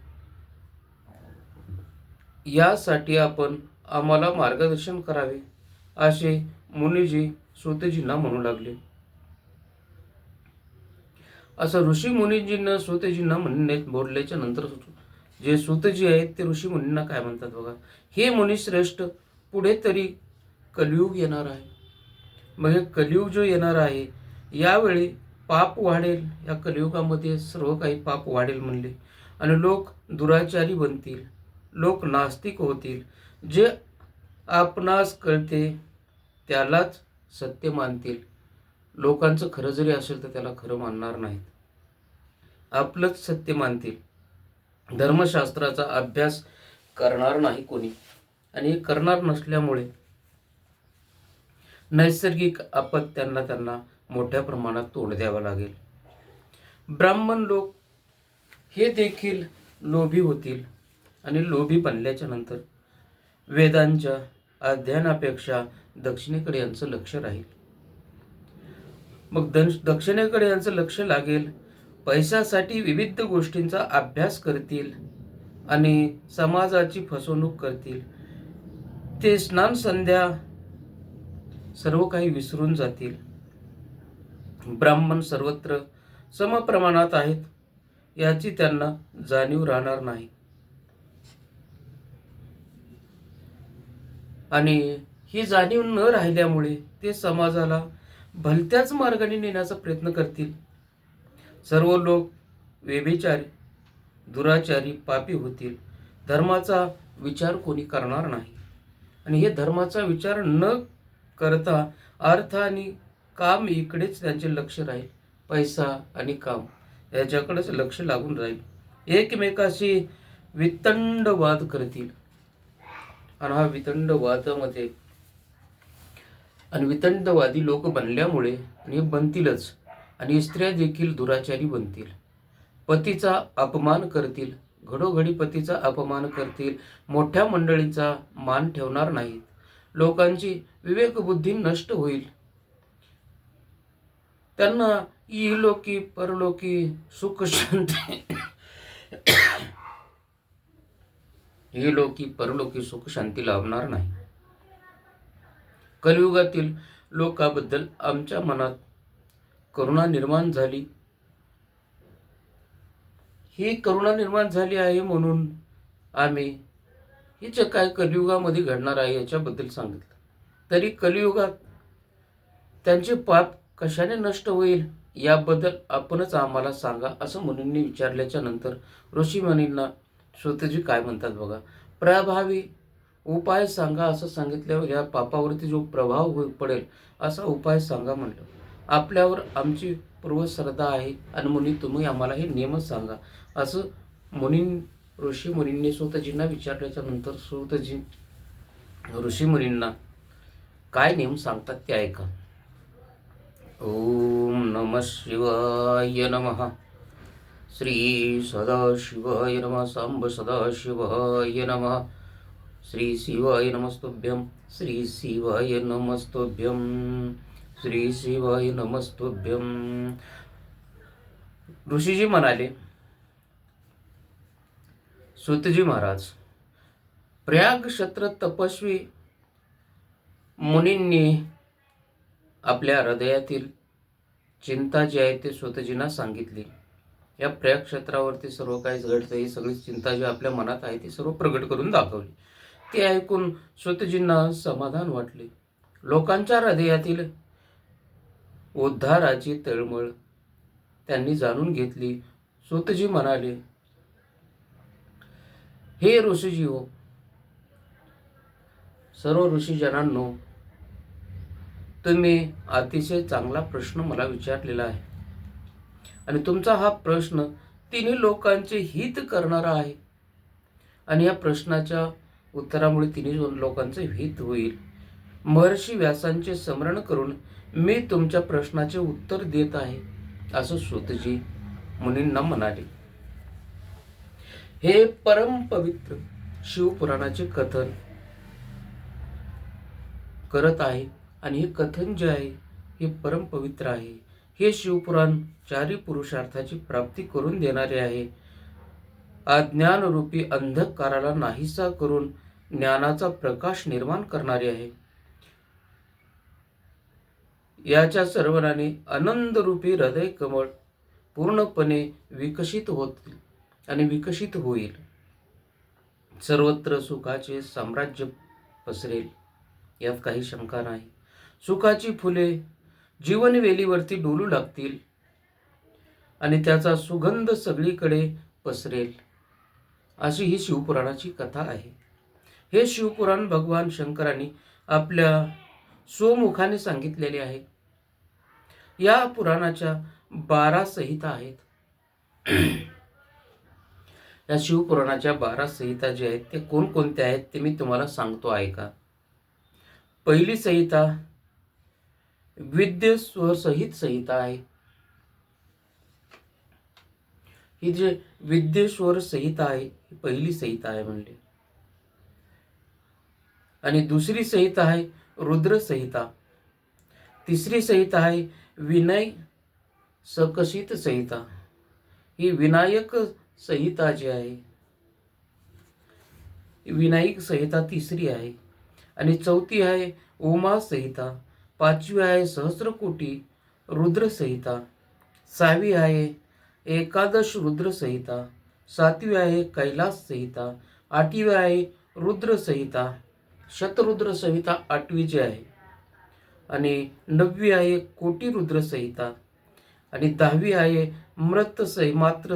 यासाठी आपण आम्हाला मार्गदर्शन करावे, असे मुनीजी सूतजींना म्हणू लागले. असं ऋषी मुनीजींना सूतजींना बोलल्याच्या नंतर जे सूतजी आहेत ते ऋषी मुनींना काय म्हणतात बघा. हे मुनिश्रेष्ठ, पुढे तरी कलियुग येणार आहे. मग हे कलियुग जो येणार आहे यावेळी पाप वाढेल. या कलियुगामध्ये सर्व काही पाप वाढेल म्हणले आणि लोक दुराचारी बनतील, लोक नास्तिक होतील. जे आपणास कळते त्यालाच सत्य मानतील. लोकांचं खरं जरी असेल तर त्याला खरं मानणार नाहीत, आपलंच सत्य मानतील. धर्मशास्त्राचा अभ्यास करणार नाही कोणी आणि करणार नसल्यामुळे नैसर्गिक आपत्त्यांना त्यांना मोठ्या प्रमाणात तोंड द्यावं लागेल. ब्राह्मण लोक हे देखील लोभी होतील आणि लोभी बनल्याच्या नंतर वेदांच्या अध्ययनापेक्षा दक्षिणेकडे यांचं लक्ष राहील. मग दक्षिणेकडे यांचं लक्ष लागेल. पैशासाठी विविध गोष्टींचा अभ्यास करतील आणि समाजाची फसवणूक करतील. ते स्नान संध्या सर्व काही विसरून जातील. ब्राह्मण सर्वत्र समप्रमाणात आहेत याची त्यांना जाणीव राहणार नाही आणि ही जाणीव न राहिल्यामुळे ते समाजाला भलत्याच मार्गाने नेण्याचा प्रयत्न करतील. सर्व लोक व्यभिचारी, दुराचारी, पापी होतील. धर्माचा विचार कोणी करणार नाही आणि हे धर्माचा विचार न करता अर्थ आणि काम इकडेच त्यांचे लक्ष राहील. पैसा आणि काम याच्याकडेच लक्ष लागून राहील. एकमेकाशी वितंड वाद करतील आणि हा वितंडवादामध्ये आणि वितंडवादी लोक बनल्यामुळे आणि बनतीलच आणि स्त्रिया देखील दुराचारी बनतील. पतीचा अपमान करतील, घडोघडी पतीचा अपमान करतील. मोठ्या मंडळीचा मान ठेवणार नाहीत. लोकांची विवेकबुद्धी नष्ट होईल. त्यांना इहलोकी परलोकी सुख शांती इहलोकी परलोकी सुख शांती लाभणार नाही. कलियुगातील लोकांबद्दल आमच्या मनात करुणा निर्माण झाली. ही करुणा निर्माण झाली आहे म्हणून आम्ही हे जे काय कलियुगामध्ये घडणार आहे याच्याबद्दल सांगितलं. तरी कलियुगात त्यांचे पाप कशाने नष्ट होईल याबद्दल आपणच आम्हाला सांगा, असं मुनींनी विचारल्याच्या नंतर ऋषी मुनींना सूतजी काय म्हणतात बघा. प्रभावी उपाय सांगा असं सांगितल्यावर या पापावरती जो प्रभाव पडेल असा उपाय सांगा म्हणलं. आपल्यावर आमची पूर्वश्रद्धा आहे आणि मुनी तुम्ही आम्हाला हे नियम सांगा असं ऋषी मुनींनी सूतजींना विचारल्याच्या नंतर सूतजी ऋषी मुनींना काय नियम सांगतात ते ऐका. ओम नमः शिवाय नमः. श्री सदाशिवाय नमः. सांब सदाशिवाय नमः. श्री शिवाय नमस्तुभ्यं. श्री शिवाय नमस्तुभ्यं. श्री शिवाय नमस्तुभ्यं. ऋषीजी म्हणाले, सूतजी महाराज, प्रयाग क्षत्र तपस्वी मुनींनी आपल्या हृदयातील चिंता जी आहे ते सूतजींना सांगितली. या प्रयाग क्षेत्रावरती सर्व काही घडतं ही सगळी चिंता जी आपल्या मनात आहे ती सर्व प्रगट करून दाखवली. ते ऐकून सूतजींना समाधान वाटले लोकांच्या हृदयातील उद्धाराची तळमळ त्यांनी जाणून घेतली. सूतजी म्हणाले, हे ऋषीजी हो, सर्व ऋषीजनांनो, तुम्ही अतिशय चांगला प्रश्न मला विचारलेला आहे आणि तुमचा हा प्रश्न तिन्ही लोकांचे हित करणारा आहे आणि या प्रश्नाच्या उत्तरामुळे तिन्ही लोकांचे हित होईल. महर्षी व्यासांचे स्मरण करून मी तुमच्या प्रश्नाचे उत्तर देत आहे, असं सूतजी मुनींना म्हणाले. हे परम पवित्र शिवपुराणाचे कथन करत आहे आणि हे कथन जे आहे हे परम पवित्र आहे. हे शिवपुराण चारी पुरुषार्थाची प्राप्ती करून देणारे आहे. अज्ञानरूपी अंधकाराला नाहीसा करून ज्ञानाचा प्रकाश निर्माण करणारे आहे. याच्या सर्वनाने आनंदरूपी हृदय कमळ पूर्णपणे विकसित होतील आणि विकसित होईल. सर्वत्र सुखाचे साम्राज्य पसरेल, यात काही शंका नाही. सुखाची फुले जीवनवेलीवरती डोलू लागतील आणि त्याचा सुगंध सगळीकडे पसरेल, अशी ही शिवपुराणाची कथा आहे. हे शिवपुराण भगवान शंकरांनी आपल्या स्वमुखाने सांगितलेले आहे. या पुराणाच्या 12 संहिता आहेत. या शिवपुराणाच्या 12 संहिता जे आहेत ते कोणकोणत्या आहेत ते मी तुम्हाला सांगतो ऐका. पहिली संहिता विद्येश्वर सहित संहिता आहे. ही जे विद्येश्वर संहिता आहे ही पहिली संहिता आहे म्हणले. आणि दुसरी संहिता आहे रुद्र संहिता. तिसरी संहिता आहे विनय सकशित संहिता. ही विनायक संहिता जी आहे, विनायक संहिता तिसरी आहे. आणि चौथी आहे उमा संहिता. पाचवी आहे सहस्रकोटी रुद्र संहिता. सहावी आहे एकादश रुद्र संहिता. सातवी आहे कैलास संहिता. आठवी आहे रुद्र संहिता, शतरुद्र संहिता आठवी जी आहे. आणि नववी आहे कोटी रुद्र संहिता. आणि 10वी आहे मात्र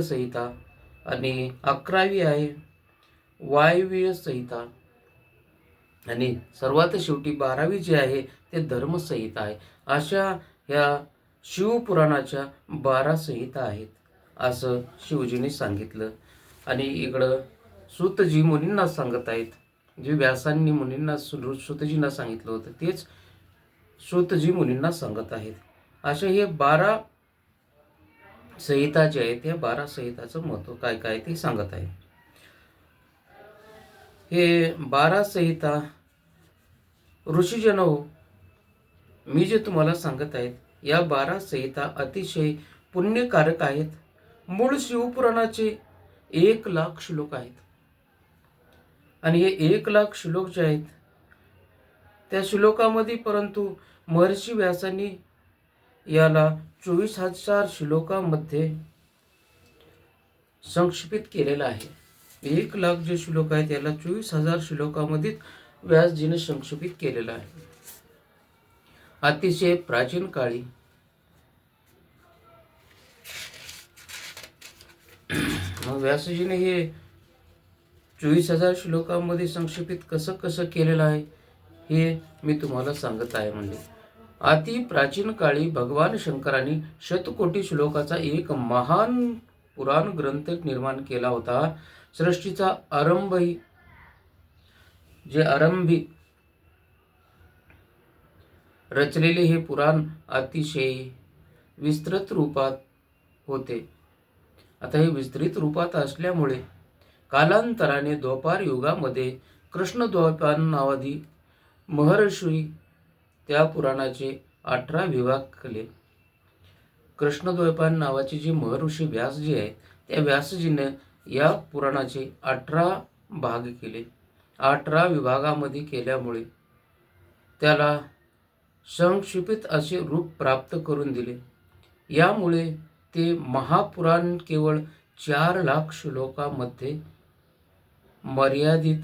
संहिता. आणि 11वी आहे वायव्य संहिता. आणि सर्वात शेवटी 12वी जी आहे ते धर्मसंहिता आहे. अशा ह्या शिवपुराणाच्या 12 संहिता आहेत असं शिवजीने सांगितलं. आणि इकडं सूतजी मुनींना सांगत आहेत. जे व्यासांनी मुनींना सूतजींना सांगितलं होतं तेच सूतजी मुनींना सांगत आहेत. अशा हे 12 संहिता जे आहेत या 12 संहिताचं महत्त्व काय काय ते सांगत आहेत. हे 12 संहिता ऋषीजन हो, मी जे तुम्हाला सांगत आहेत या 12 संहिता अतिशय पुण्यकारक आहेत. मूळ शिवपुराणाचे 1,00,000 श्लोक आहेत. आणि हे 1,00,000 श्लोक जे आहेत त्या श्लोकामध्ये परंतु महर्षी व्यासांनी याला 24,000 श्लोकामध्ये संक्षिप्त केलेलं आहे. 1,00,000 जे श्लोक आहेत याला 24,000 श्लोकामध्ये व्यासजीने संक्षिप्त केलेलं आहे. अतिशय प्राचीन काळी व्यासजीने हे 24,000 श्लोकांमध्ये संक्षिप्त कसं केलेलं आहे हे मी तुम्हाला सांगत आहे. म्हणजे अति प्राचीन काळी भगवान शंकरांनी शतकोटी श्लोकाचा एक महान पुराण ग्रंथ निर्माण केला होता. सृष्टीचा आरंभही जे आरंभी रचलेले हे पुराण अतिशय विस्तृत रूपात होते. आता हे विस्तृत रूपात असल्यामुळे कालांतराने द्वापार युगामध्ये कृष्णद्वैपायन नावादी महर्षी त्या पुराणाचे 18 विभाग केले. कृष्णद्वैपायन नावाचे जे महर्षी व्यासजी आहे त्या व्यासजीने या पुराणाचे 18 भाग केले. 18 विभागामध्ये केल्यामुळे त्याला संक्षिप्त असे रूप प्राप्त करून दिले. यामुळे ते महापुराण केवळ 4,00,000 श्लोकामध्ये मर्यादित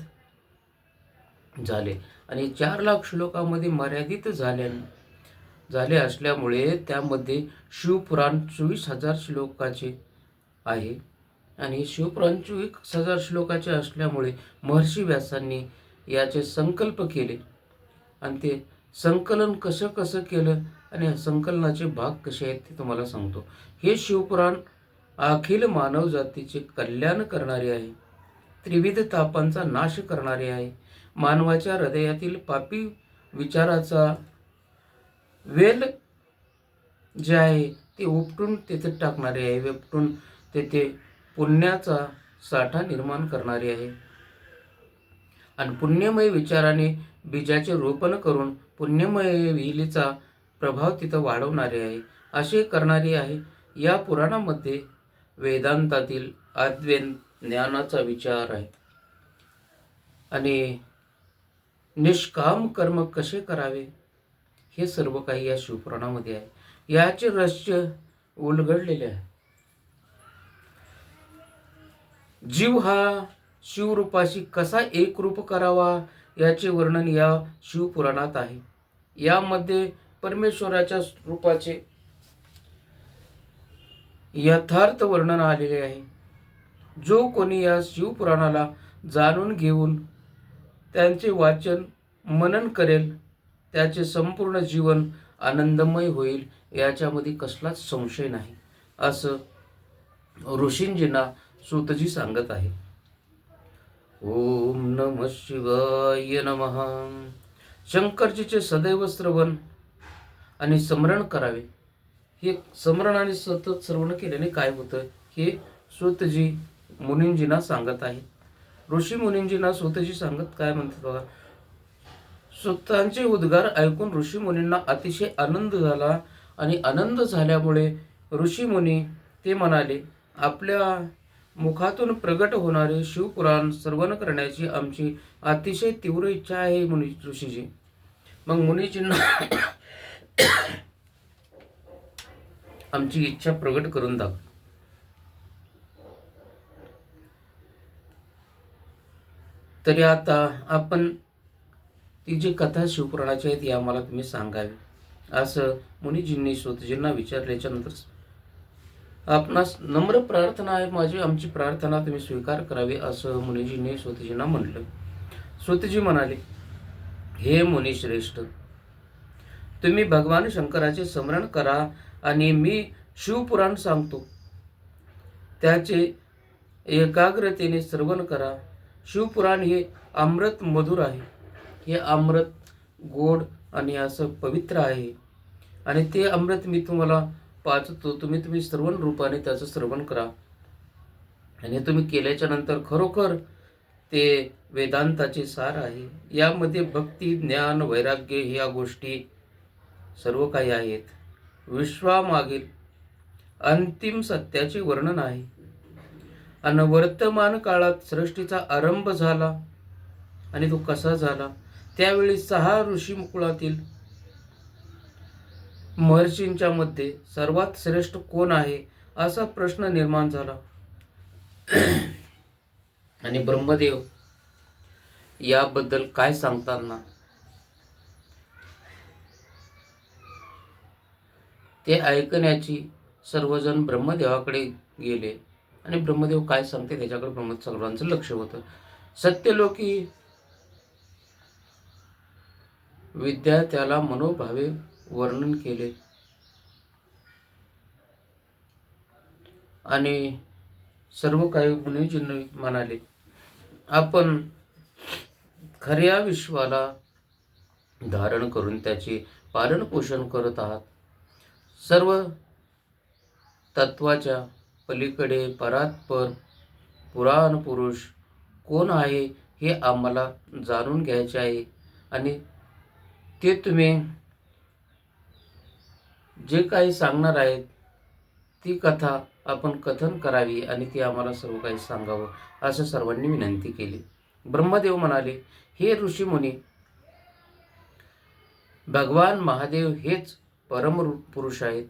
झाले. आणि 4,00,000 श्लोकामध्ये मर्यादित झाले असल्यामुळे त्यामध्ये शिवपुराण 24,000 श्लोकाचे आहे. आणि शिवपुराण 24,000 श्लोकाचे असल्यामुळे महर्षी व्यासांनी याचे संकल्प केले. आणि ते संकलन कसं कसं केलं आणि संकलनाचे भाग कसे आहेत ते तुम्हाला सांगतो. हे शिवपुराण अखिल मानव जातीचे कल्याण करणारे आहे. त्रिविध तापांचा नाश करणारे आहे. मानवाच्या हृदयातील पापी विचाराचा वेल जे आहे ते उपटून तेथे टाकणारे आहे. उपटून तेथे पुण्याचा साठा निर्माण करणारे आहे. आणि पुण्यमय विचाराने बीजाचे रोपण करून पुण्यमय विहिलीचा प्रभाव तिथं वाढवणारे आहे. असे करणारे आहे. या पुराणामध्ये वेदांतातील अद्वैत ज्ञानाचा विचार आहे. आणि निष्काम कर्म कसे करावे हे सर्व काही या शिवपुराणामध्ये आहे. याचे रहस्य उलगडलेले आहे. जीव हा शिवरूपाशी कसा एकरूप करावा याचे वर्णन या शिवपुराणात आहे. यामध्ये परमेश्वराच्या रूपाचे यथार्थ वर्णन आलेले आहे. जो कोणी या शिवपुराणाला जाणून घेऊन त्यांचे वाचन मनन करेल त्याचे संपूर्ण जीवन आनंदमय होईल याच्यामध्ये कसलाच संशय नाही, असं ऋषींजींना सूतजी सांगत आहे. ओम नमः शिवाय नमः. शंकरजीचे सदैव श्रवण आणि स्मरण करावे. हे स्मरण आणि सतत श्रवण केल्याने काय होतं हे सूतजी मुनींजींना सांगत आहे. ऋषी मुनींजींना सूतजी सांगत काय म्हणतात बघा. सूतांचे उद्गार ऐकून ऋषी मुनींना अतिशय आनंद झाला. आणि आनंद झाल्यामुळे ऋषी मुनी ते म्हणाले, आपल्या मुखातून प्रगट होणारे शिवपुराण श्रवण करण्याची आमची अतिशय तीव्र इच्छा आहे ऋषीजी. मग मुनीजींना आमची इच्छा प्रगट करून दाखव. तरी आता आपण ती जी कथा शिवपुराणाची आहे ती आम्हाला तुम्ही सांगावी, असं मुनीजींनी सूतजींना विचारल्याच्या नंतर आपणास नम्र प्रार्थना आहे माझी, आमची प्रार्थना तुम्ही स्वीकार करावी, असं मुनीजींनी सूतजींना म्हटलं. सूतजी म्हणाले, हे मुनिश्रेष्ठ, तुम्ही भगवान शंकराचे स्मरण करा आणि मी शिवपुराण सांगतो त्याचे एकाग्रतेने श्रवण करा. शिवपुराण हे अमृत मधुर आहे. हे अमृत गोड आणि असं पवित्र आहे. आणि ते अमृत मी तुम्हाला पाचतो. तुम्ही श्रवण रूपाने त्याचं श्रवण करा. आणि तुम्ही केल्याच्या नंतर खरोखर ते वेदांताचे सार आहे. यामध्ये भक्ती, ज्ञान, वैराग्य ह्या गोष्टी सर्व काही आहेत. विश्वामागील अंतिम सत्याचे वर्णन आहे. आणि वर्तमान काळात सृष्टीचा आरंभ झाला आणि तो कसा झाला, त्यावेळी 6 ऋषीकुळातील महर्षींच्या मध्ये सर्वात श्रेष्ठ कोण आहे असा प्रश्न निर्माण झाला. आणि ब्रह्मदेव याबद्दल काय सांगताना ते ऐकण्याची सर्वजण ब्रह्मदेवाकडे गेले. आणि ब्रह्मदेव काय सांगते त्याच्याकडे सर्वांचं लक्ष होतं. सत्यलोकी विद्या त्याला मनोभावे वर्णन केले. आणि सर्व काही मुनीजींनी म्हणाले, आपण खऱ्या विश्वाला धारण करून त्याचे पालन पोषण करत आहात. सर्व तत्वाच्या पलीकडे परात्पर पुराण पुरुष कोण आहे हे आम्हाला जाणून घ्यायचे आहे. आणि ते तुम्ही जे काही सांगणार आहेत ती कथा आपण कथन करावी आणि ती आम्हाला सर्व काही सांगावं, असं सर्वांनी विनंती केली. ब्रह्मदेव म्हणाले, हे ऋषीमुनी, भगवान महादेव हेच परम पुरुष आहेत.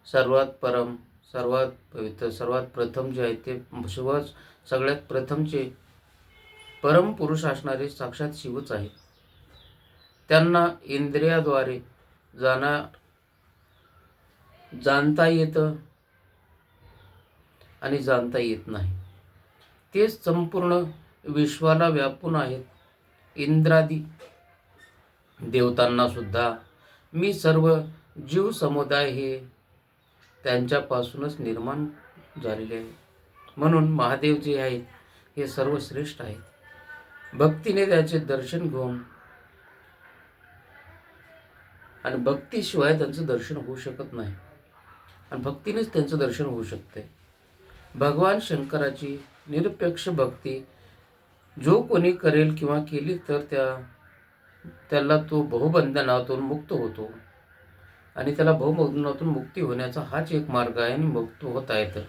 सर्वात परम, सर्वात पवित्र, सर्वात प्रथम जे आहेत ते सगळ्यात प्रथमचे परमपुरुष असणारे साक्षात शिवच आहेत. त्यांना इंद्रियाद्वारे जाणता येतं आणि जाणता येत नाही. ते संपूर्ण विश्वाला व्यापून आहेत. इंद्रादी देवतांना सुद्धा मी सर्व जीव समुदाय हे त्यांच्यापासूनच निर्माण झालेले आहे. म्हणून महादेव जे आहेत हे सर्व श्रेष्ठ आहेत. भक्तीने त्याचे दर्शन घेऊन, आणि भक्तीशिवाय त्यांचं दर्शन होऊ शकत नाही, आणि भक्तीनेच त्यांचं दर्शन होऊ शकते. भगवान शंकराची निरपेक्ष भक्ती जो कोणी करेल किंवा केली तर त्याला तो बहुबंधनातून मुक्त होतो, आणि त्याला बहुबंधनातून मुक्ती होण्याचा हाच एक मार्ग आहे, आणि मुक्त होता येतं.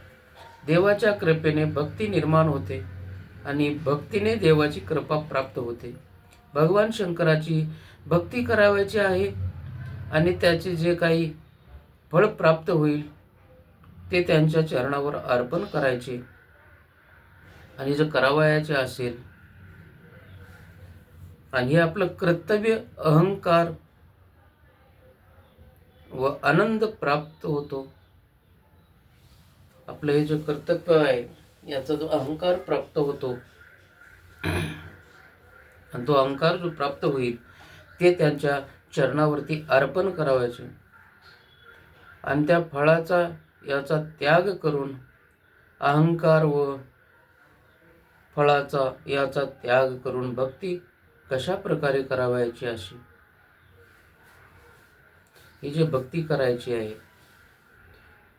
देवाच्या कृपेने भक्ती निर्माण होते, आणि भक्तीने देवाची कृपा प्राप्त होते. भगवान शंकराची भक्ती करावयाची आहे, आणि त्याचे जे काही फळ प्राप्त होईल ते त्यांच्या चरणावर अर्पण करायचे. आणि जर करावयाचे असेल, आणि हे आपलं कर्तव्य, अहंकार व आनंद प्राप्त होतो. आपलं हे जे कर्तव्य आहे याचा जो अहंकार प्राप्त होतो, आणि तो अहंकार जो प्राप्त होईल ते त्यांच्या चरणावरती अर्पण करावयाचे, आणि त्या फळाचा याचा त्याग करून अहंकार व फळाचा याचा त्याग करून भक्ती कशा प्रकारे करावयाची, अशी ही जी भक्ती करायची आहे.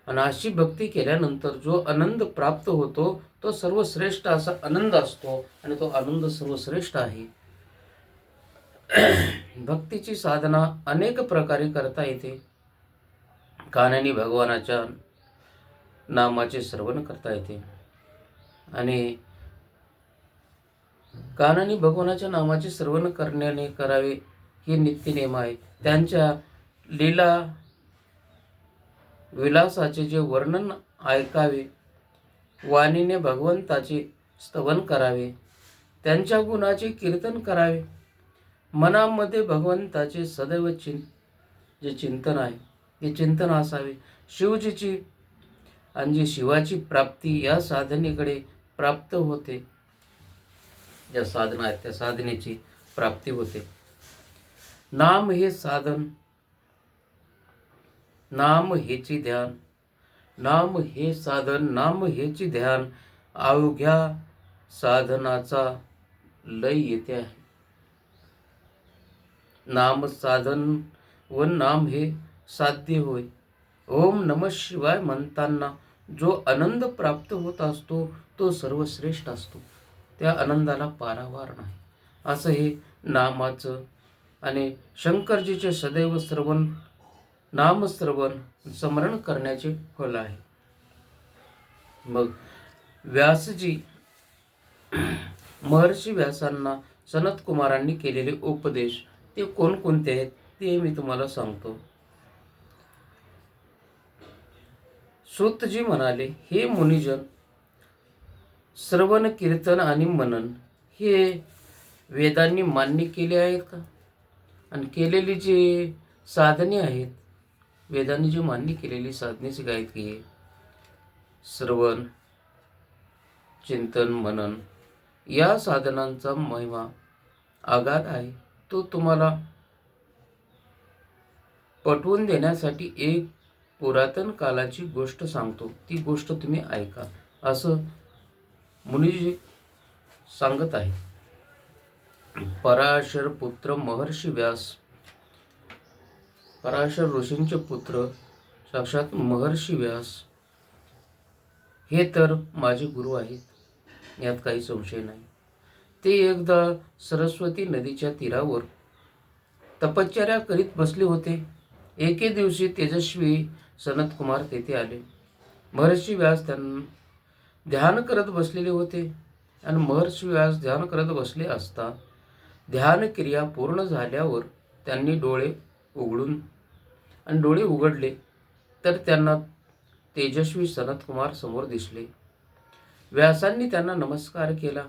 आणि अशी भक्ती केल्यानंतर जो आनंद प्राप्त होतो तो सर्वश्रेष्ठ असा आनंद असतो, आणि तो आनंद सर्वश्रेष्ठ आहे. भक्तीची साधना अनेक प्रकारे करता येते. कानाने भगवानाच्या नामाचे श्रवण करता येते, आणि कानाने भगवानाच्या नामाचे श्रवण करण्याने करावे हे नित्यनेम आहे. त्यांच्या लीला विलासाचे जे वर्णन ऐकावे, वाणीने भगवंताचे स्तवन करावे, त्यांच्या गुणाचे कीर्तन करावे, मनामध्ये भगवंताचे सदैव जे चिंतन आहे ते चिंतन असावे. शिवजीची आणि जी शिवाची प्राप्ती या साधनेकडे प्राप्त होते, ज्या साधना आहेत त्या साधनेची प्राप्ती होते. नाम हे साधन, नाम हेची ध्यान, नाम हे साधन, नाम हेची ध्यान, अवघ्या साधनाचा लय येते आहे. नाम साधन व नाम हे साध्य होय. ओम नमः शिवाय म्हणताना जो आनंद प्राप्त होत असतो तो सर्वश्रेष्ठ असतो. त्या आनंदाला पारावार नाही. असं हे नामाचं आणि शंकरजीचे सदैव श्रवण, नामश्रवण, स्मरण करण्याचे फल आहे. मग व्यासजी, महर्षी व्यासांना सनत कुमारांनी केलेले उपदेश ते कोणकोणते आहेत ते मी तुम्हाला सांगतो. सूतजी म्हणाले, हे मुनिजन, श्रवण, कीर्तन आणि मनन हे वेदांनी मान्य केले आहेत का? आणि केलेली जी साधने आहेत, वेदांनी जी मान्य केलेली साधनेची काय आहेत की श्रवण, चिंतन, मनन या साधनांचा महिमा अगाध आहे. तो तुम्हाला पटवून देण्यासाठी एक पुरातन कालाची गोष्ट सांगतो, ती गोष्ट तुम्ही ऐका, असं मुनिजी सांगत आहे. पराशर पुत्र महर्षी व्यास, पराशर ऋषींचे पुत्र साक्षात महर्षी व्यास हे तर माझे गुरु आहेत, यात काही संशय नाही. ते एकदा सरस्वती नदीच्या तीरावर तपश्चर्या करीत बसले होते. एके दिवशी तेजस्वी सनत कुमार तेथे आले. महर्षी व्यास त्यांना ध्यान करत बसलेले होते, आणि महर्षी व्यास ध्यान करत बसले असता ध्यान क्रिया पूर्ण झाल्यावर त्यांनी डोळे उघडले तर त्यांना तेजस्वी सनत कुमार समोर दिसले. व्यासांनी त्यांना नमस्कार केला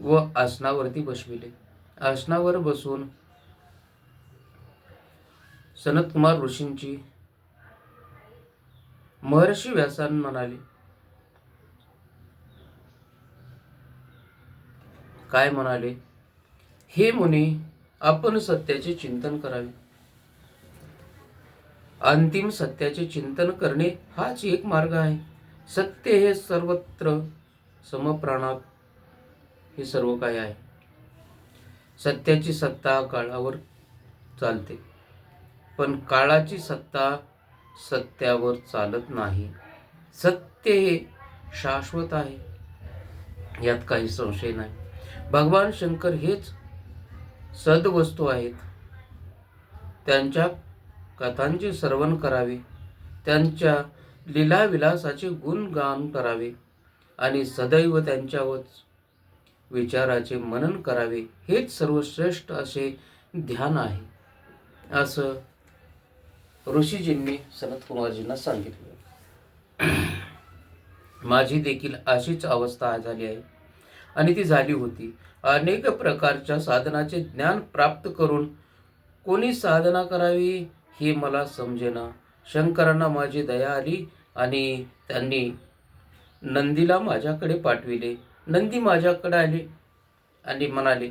व आसनावरती बसविले. आसनावर बसून सनतकुमार ऋषींची महर्षी व्यासांना म्हणाले, काय म्हणाले? हे मुनी, आपण सत्याचे चिंतन करावे. अंतिम सत्याचे चिंतन करणे हाच एक मार्ग आहे. सत्य हे सर्वत्र समप्राणात हे सर्व काय आहे. सत्याची सत्ता काळावर चालते, पण काळाची सत्ता सत्यावर चालत नाही. सत्य हे शाश्वत आहे, यात काही संशय नाही. भगवान शंकर हेच सद्वस्तू आहेत. त्यांच्या कथांचे श्रवण करावे, त्यांच्या लीलाविलासाचे गुणगान करावे आणि सदैव त्यांच्यावरच विचाराचे मनन करावे, हेच सर्वश्रेष्ठ असे ध्यान आहे, असं ऋषीजींनी सनतकुमारजींना सांगितलं. माझी देखील अशीच अवस्था झाली आहे आणि ती झाली होती. अनेक प्रकारच्या साधनाचे ज्ञान प्राप्त करून कोणी साधना करावी हे मला समजेना. शंकरांना माझी दया आली आणि त्यांनी नंदीला माझ्याकडे पाठविले. नंदी माझ्याकडे आले आणि म्हणाले,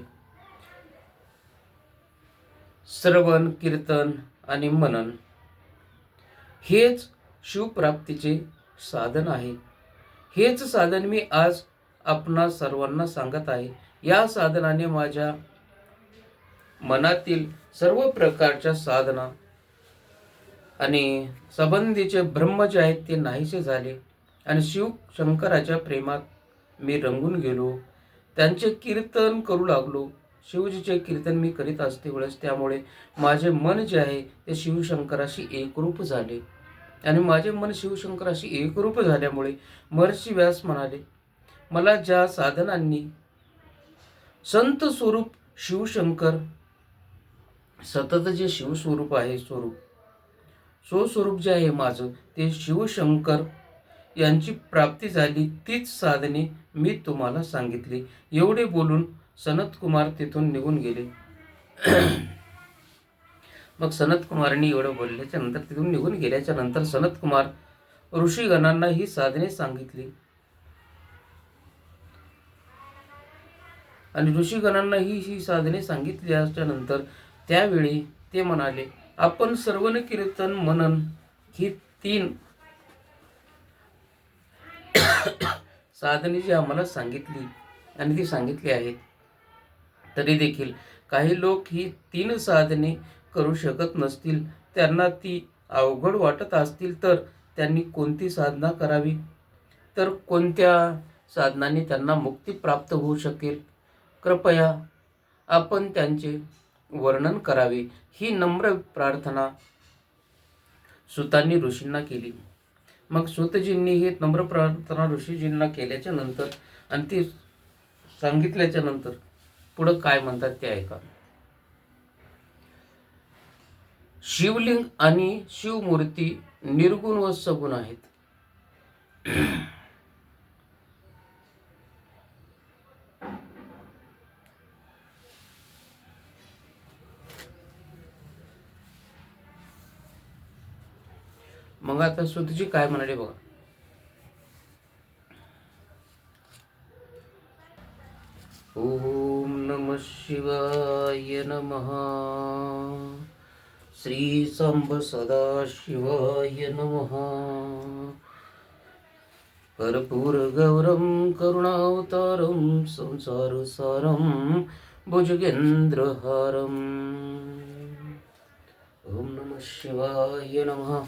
श्रवण, कीर्तन आणि मनन हेच शिवप्राप्तीचे साधन आहे. हेच साधन मी आज आपणा सर्वांना सांगत आहे. या साधनाने माझ्या मनातील सर्व प्रकारच्या साधना आणि संबंधीचे भ्रम जे आहेत ते नाहीसे झाले आणि शिव शंकराच्या प्रेमात मी रंगून गेलो. त्यांचे कीर्तन करू लागलो. शिवजीचे कीर्तन मी करीत असते वेळेस त्यामुळे माझे मन जे आहे ते शिवशंकराशी एकरूप झाले आणि माझे मन शिवशंकराशी एकरूप झाल्यामुळे महर्षी व्यास म्हणाले, मला ज्या साधनांनी संत स्वरूप शिवशंकर सतत जे शिवस्वरूप आहे, स्वस्वरूप जे आहे माझं ते शिवशंकर यांची प्राप्ती झाली, तीच साधने मी तुम्हाला सांगितली. एवढे बोलून सनतकुमार तिथून निघून गेले. मग सनतकुमारांनी एवढं बोलल्याच्या नंतर तिथून निघून गेल्याच्या नंतर सनतकुमार ऋषीगणांना ही साधने सांगितली आणि ऋषीगणांना ही साधने सांगितल्याच्या नंतर त्यावेळी ते म्हणाले, आपण श्रवण, कीर्तन, मनन ही 3 साधने जी आम्हाला सांगितली आणि ती सांगितली आहेत, तरी देखील काही लोक ही 3 साधने करू शकत नसतील, त्यांना ती अवघड वाटत असतील, तर त्यांनी कोणती साधना करावी, तर कोणत्या साधनाने त्यांना मुक्ती प्राप्त होऊ शकेल, कृपया आपण त्यांचे वर्णन करावे. ही नम्र प्रार्थना सुतांनी ऋषींना केली. मग सुतजींनी ही नम्र प्रार्थना ऋषीजींना केल्याच्या नंतर आणि ती सांगितल्याच्या नंतर पुढं काय म्हणतात ते ऐका. शिवलिंग आणि शिवमूर्ती निर्गुण व सगुण आहेत. मग आता सुतजी काय म्हणाले बघा. ओम नमः शिवाय नमः. श्री सांब सदाशिवाय नमः. कर्पूर गौरम करुणावतारम संसार सारम भुजगेंद्रहारम. ओम नमः शिवाय नमः.